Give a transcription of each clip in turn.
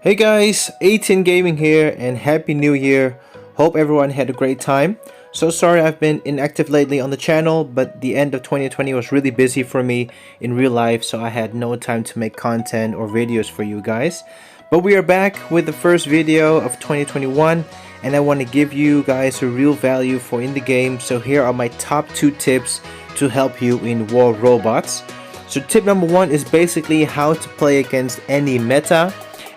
Hey guys, 18 Gaming here and Happy New Year. Hope everyone had a great time. So sorry I've been inactive lately on the channel, but the end of 2020 was really busy for me in real life, so I had no time to make content or videos for you guys. But we are back with the first video of 2021 and I want to give you guys a real value for in the game. So here are my top 2 tips to help you in War Robots. So tip number 1 is basically how to play against any meta.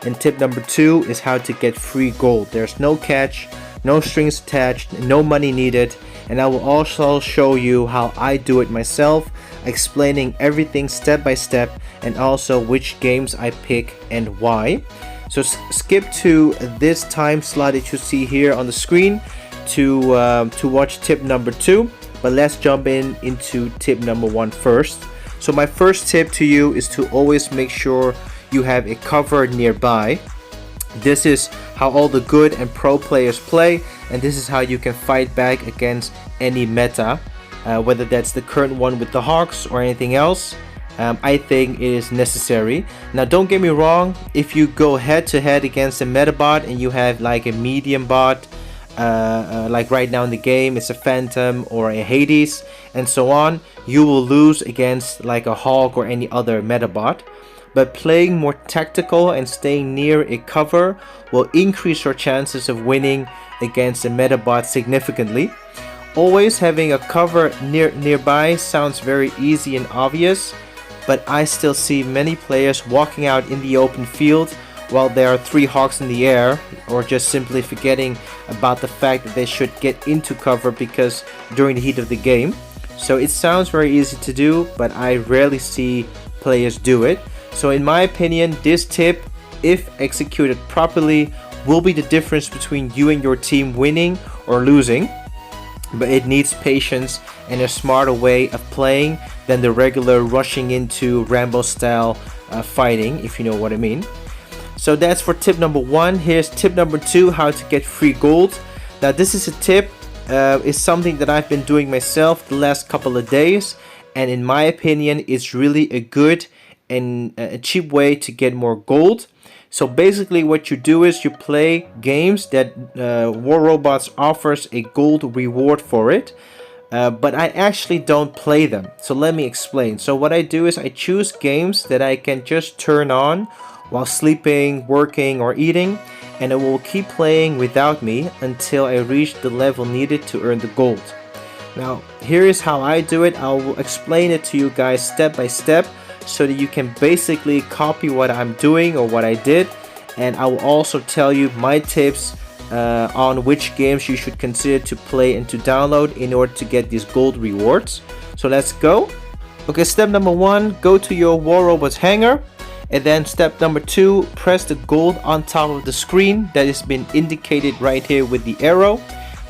And tip number 2 is how to get free gold. There's no catch, no strings attached, no money needed, and I will also show you how I do it myself, explaining everything step by step and also which games I pick and why. So skip to this time slot that you see here on the screen to watch tip number 2, but let's jump into tip number 1 first. So my first tip to you is to always make sure you have a cover nearby. This is how all the good and pro players play, and this is how you can fight back against any meta, whether that's the current one with the Hawks or anything else. I think it is necessary. Now don't get me wrong, if you go head to head against a meta bot and you have like a medium bot, like right now in the game it's a Phantom or a Hades and so on, you will lose against like a Hawk or any other meta bot. But playing more tactical and staying near a cover will increase your chances of winning against a meta bot significantly. Always having a cover nearby sounds very easy and obvious, but I still see many players walking out in the open field while there are 3 Hawks in the air, or just simply forgetting about the fact that they should get into cover because during the heat of the game. So it sounds very easy to do, but I rarely see players do it. So in my opinion, this tip, if executed properly, will be the difference between you and your team winning or losing. But it needs patience and a smarter way of playing than the regular rushing into Rambo style fighting, if you know what I mean. So that's for tip number 1. Here's tip number 2, how to get free gold. Now this is a tip, is something that I've been doing myself the last couple of days, and in my opinion it's really a good and a cheap way to get more gold. So basically what you do is you play games that War Robots offers a gold reward for it, but I actually don't play them. So let me explain. So what I do is I choose games that I can just turn on while sleeping, working or eating, and it will keep playing without me until I reach the level needed to earn the gold. Now here is how I do it. I will explain it to you guys step by step, so that you can basically copy what I'm doing or what I did, and I will also tell you my tips on which games you should consider to play and to download in order to get these gold rewards. So let's go. Okay, step number 1, go to your War Robots hangar, and then step number 2, press the gold on top of the screen that has been indicated right here with the arrow,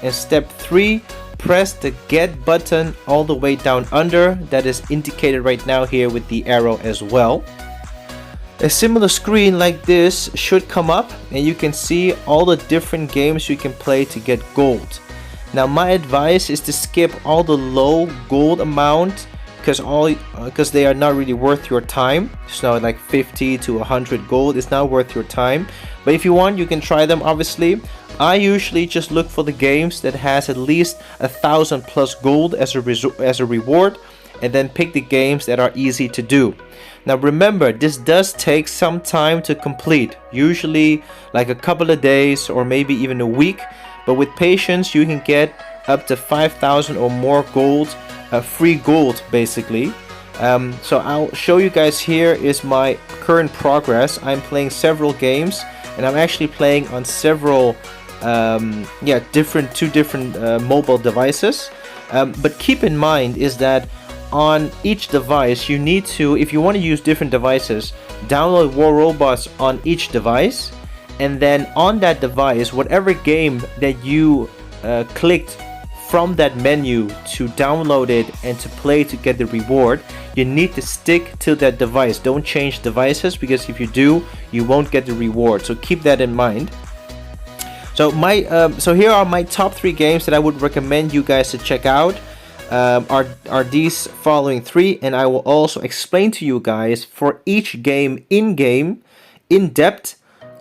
and step 3, press the get button all the way down under that is indicated right now here with the arrow as well. A similar screen like this should come up and you can see all the different games you can play to get gold. Now my advice is to skip all the low gold amount because they are not really worth your time. So like 50 to 100 gold is not worth your time, but if you want you can try them. Obviously I usually just look for the games that has at least 1,000 plus gold as a reward, and then pick the games that are easy to do. Now remember, this does take some time to complete, usually like a couple of days or maybe even a week, but with patience you can get up to 5,000 or more gold, free gold basically. So I'll show you guys. Here is my current progress. I'm playing several games and I'm actually playing on several two different mobile devices, but keep in mind is that on each device you need to, if you want to use different devices, download War Robots on each device, and then on that device whatever game that you clicked from that menu to download it and to play to get the reward, you need to stick to that device. Don't change devices, because if you do you won't get the reward, so keep that in mind. So so here are my top 3 games that I would recommend you guys to check out. Are these following 3, and I will also explain to you guys for each game in depth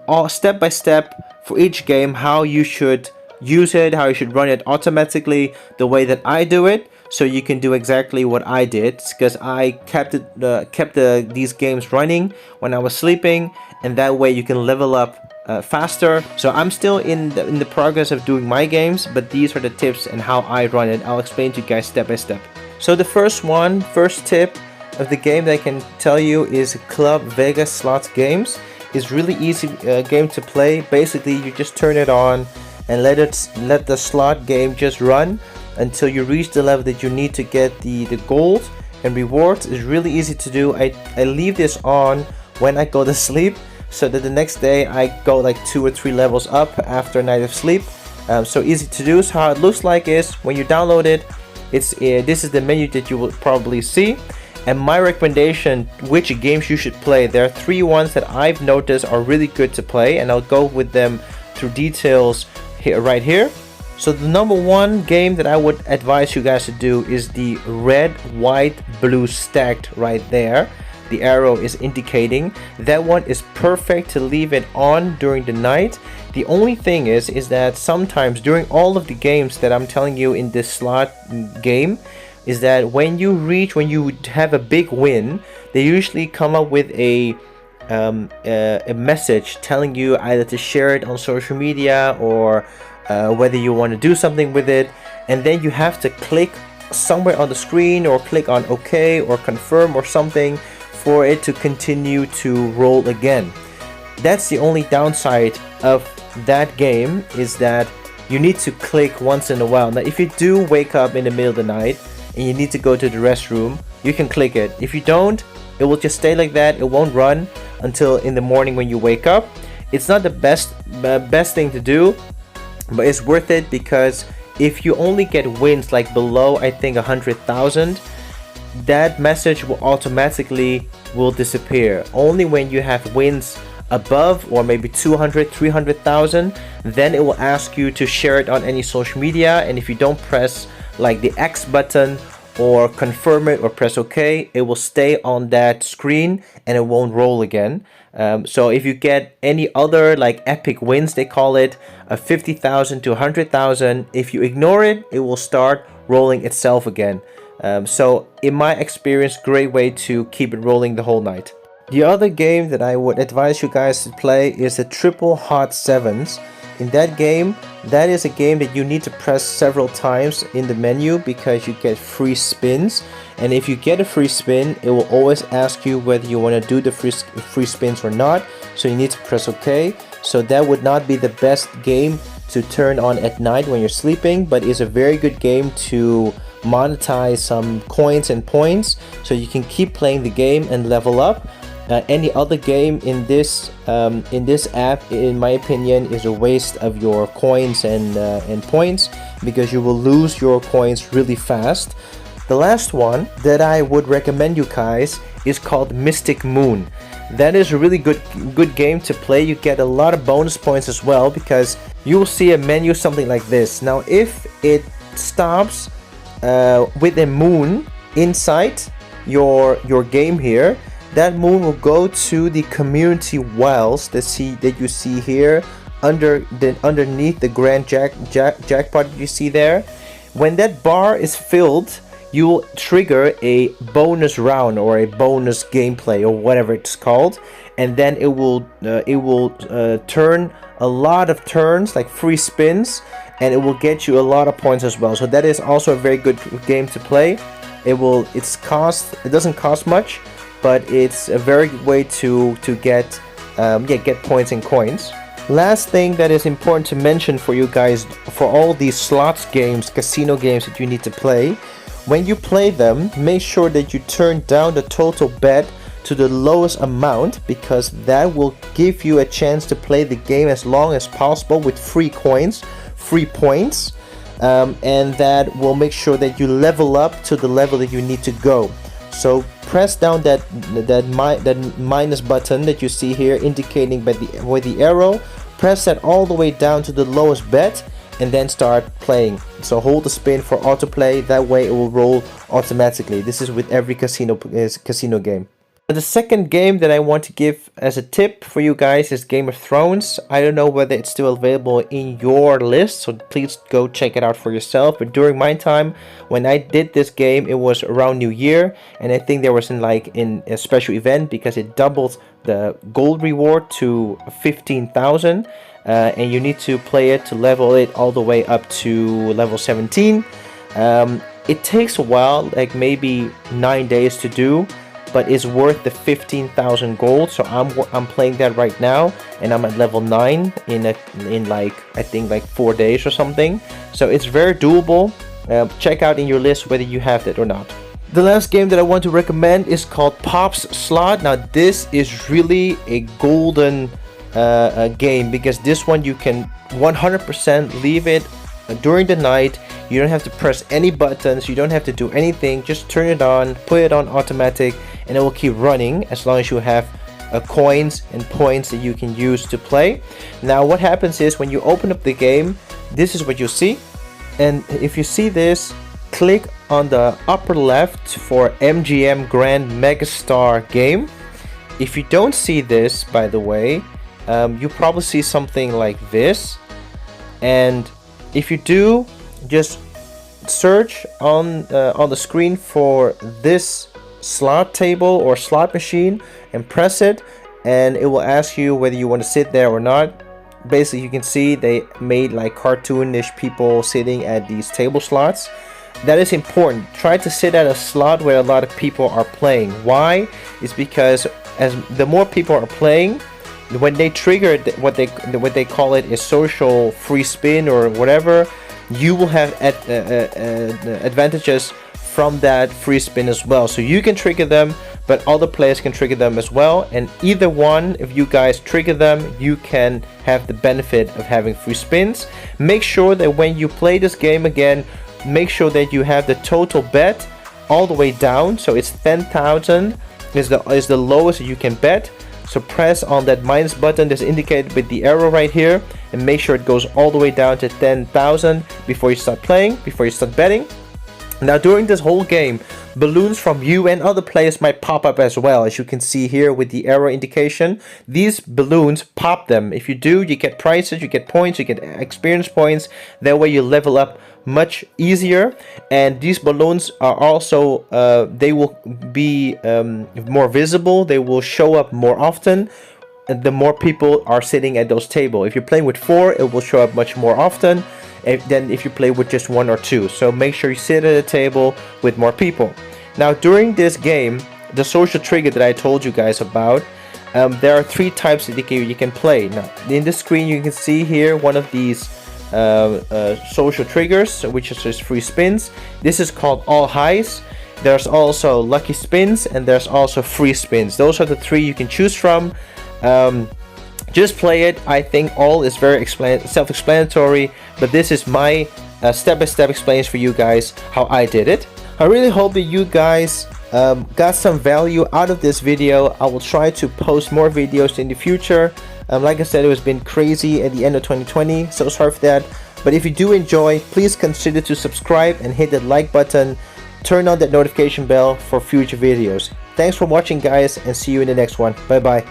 all step by step for each game how you should use it, how you should run it automatically the way that I do it, so you can do exactly what I did, because I kept these games running when I was sleeping, and that way you can level up faster. So I'm still in the progress of doing my games, but these are the tips and how I run it. I'll explain to you guys step by step. So the first tip of the game that I can tell you is Club Vegas Slots games. It's really easy game to play. Basically, you just turn it on and let the slot game just run until you reach the level that you need to get the gold and rewards. Is really easy to do. I leave this on when I go to sleep, so that the next day I go like 2 or 3 levels up after a night of sleep. So easy to do. So how it looks like is when you download it, this is the menu that you will probably see. And my recommendation, which games you should play, there are 3 ones that I've noticed are really good to play, and I'll go with them through details here, right here. So the number 1 game that I would advise you guys to do is the red, white, blue stacked right there. The arrow is indicating that one is perfect to leave it on during the night. The only thing is that sometimes during all of the games that I'm telling you in this slot game, is that when you have a big win, they usually come up with a message telling you either to share it on social media or whether you want to do something with it, and then you have to click somewhere on the screen or click on OK or confirm or something for it to continue to roll again. That's the only downside of that game, is that you need to click once in a while. Now if you do wake up in the middle of the night and you need to go to the restroom, you can click it. If you don't, it will just stay like that. It won't run until in the morning when you wake up. It's not the best thing to do, but it's worth it, because if you only get wins like below, I think 100,000, that message will automatically disappear. Only when you have wins above, or maybe 200, 300,000, then it will ask you to share it on any social media, and if you don't press like the X button or confirm it or press OK, it will stay on that screen and it won't roll again. So if you get any other like epic wins, they call it, 50,000 to 100,000, if you ignore it, it will start rolling itself again. So in my experience, great way to keep it rolling the whole night. The other game that I would advise you guys to play is the Triple Hot Sevens. In that game, that is a game that you need to press several times in the menu, because you get free spins, and if you get a free spin, it will always ask you whether you want to do the free spins or not, so you need to press OK. So that would not be the best game to turn on at night when you're sleeping, but is a very good game to monetize some coins and points, so you can keep playing the game and level up. Any other game in this app, in my opinion, is a waste of your coins and points, because you will lose your coins really fast. The last one that I would recommend you guys is called Mystic Moon. That is a really good game to play. You get a lot of bonus points as well, because you will see a menu something like this. Now if it stops with a moon inside your game here, that moon will go to the community wells that you see here underneath the grand jackpot you see there. When that bar is filled, you will trigger a bonus round or a bonus gameplay or whatever it's called, and then it will turn a lot of turns, like free spins, and it will get you a lot of points as well. So that is also a very good game to play. It doesn't cost much, but it's a very good way to get points and coins. Last thing that is important to mention for you guys, for all these slots games, casino games that you need to play, when you play them, make sure that you turn down the total bet to the lowest amount, because that will give you a chance to play the game as long as possible with free coins, free points, and that will make sure that you level up to the level that you need to go. So press down that minus button that you see here, indicating with the arrow. Press that all the way down to the lowest bet, and then start playing. So hold the spin for autoplay. That way it will roll automatically. This is with every casino game. The second game that I want to give as a tip for you guys is Game of Thrones. I don't know whether it's still available in your list, so please go check it out for yourself. But during my time, when I did this game, it was around New Year, and I think there was in a special event because it doubled the gold reward to 15,000, and you need to play it to level it all the way up to level 17. It takes a while, like maybe 9 days to do, but it's worth the 15,000 gold. So I'm playing that right now, and I'm at level 9 in like I think like 4 days or something. So it's very doable. Check out in your list whether you have that or not. The last game that I want to recommend is called Pop's Slot. Now this is really a golden game, because this one you can 100% leave it during the night. You don't have to press any buttons, you don't have to do anything, just turn it on, put it on automatic, and it will keep running as long as you have coins and points that you can use to play. Now what happens is when you open up the game, this is what you see, and if you see this, click on the upper left for MGM Grand Megastar game. If you don't see this, by the way, you probably see something like this, and if you do, just search on the screen for this slot table or slot machine and press it, and it will ask you whether you want to sit there or not. Basically, you can see they made like cartoonish people sitting at these table slots. That is important. Try to sit at a slot where a lot of people are playing. Why? It's because as the more people are playing, when they trigger what they call it a social free spin or whatever, you will have advantages from that free spin as well. So you can trigger them, but other players can trigger them as well, and either one, if you guys trigger them, you can have the benefit of having free spins. Make sure that when you play this game again, make sure that you have the total bet all the way down, so it's 10,000 is the lowest you can bet. So press on that minus button that's indicated with the arrow right here, and make sure it goes all the way down to 10,000 before you start playing, before you start betting. Now during this whole game, balloons from you and other players might pop up as well, as you can see here with the arrow indication. These balloons, pop them. If you do, you get prizes, you get points, you get experience points. That way you level up much easier. And these balloons are also they will be more visible, they will show up more often, and the more people are sitting at those tables. If you're playing with 4, it will show up much more often than if you play with just 1 or 2. So make sure you sit at a table with more people. Now during this game, the social trigger that I told you guys about, there are 3 types that you can play. Now in the screen you can see here one of these social triggers, which is just free spins. This is called all highs. There's also lucky spins, and there's also free spins. Those are the 3 you can choose from. Just play it. I think all is very self-explanatory, but this is my step-by-step explanation for you guys how I did it. I really hope that you guys got some value out of this video. I will try to post more videos in the future. Like I said, it has been crazy at the end of 2020, so sorry for that. But if you do enjoy, please consider to subscribe and hit that like button. Turn on that notification bell for future videos. Thanks for watching, guys, and see you in the next one. Bye bye.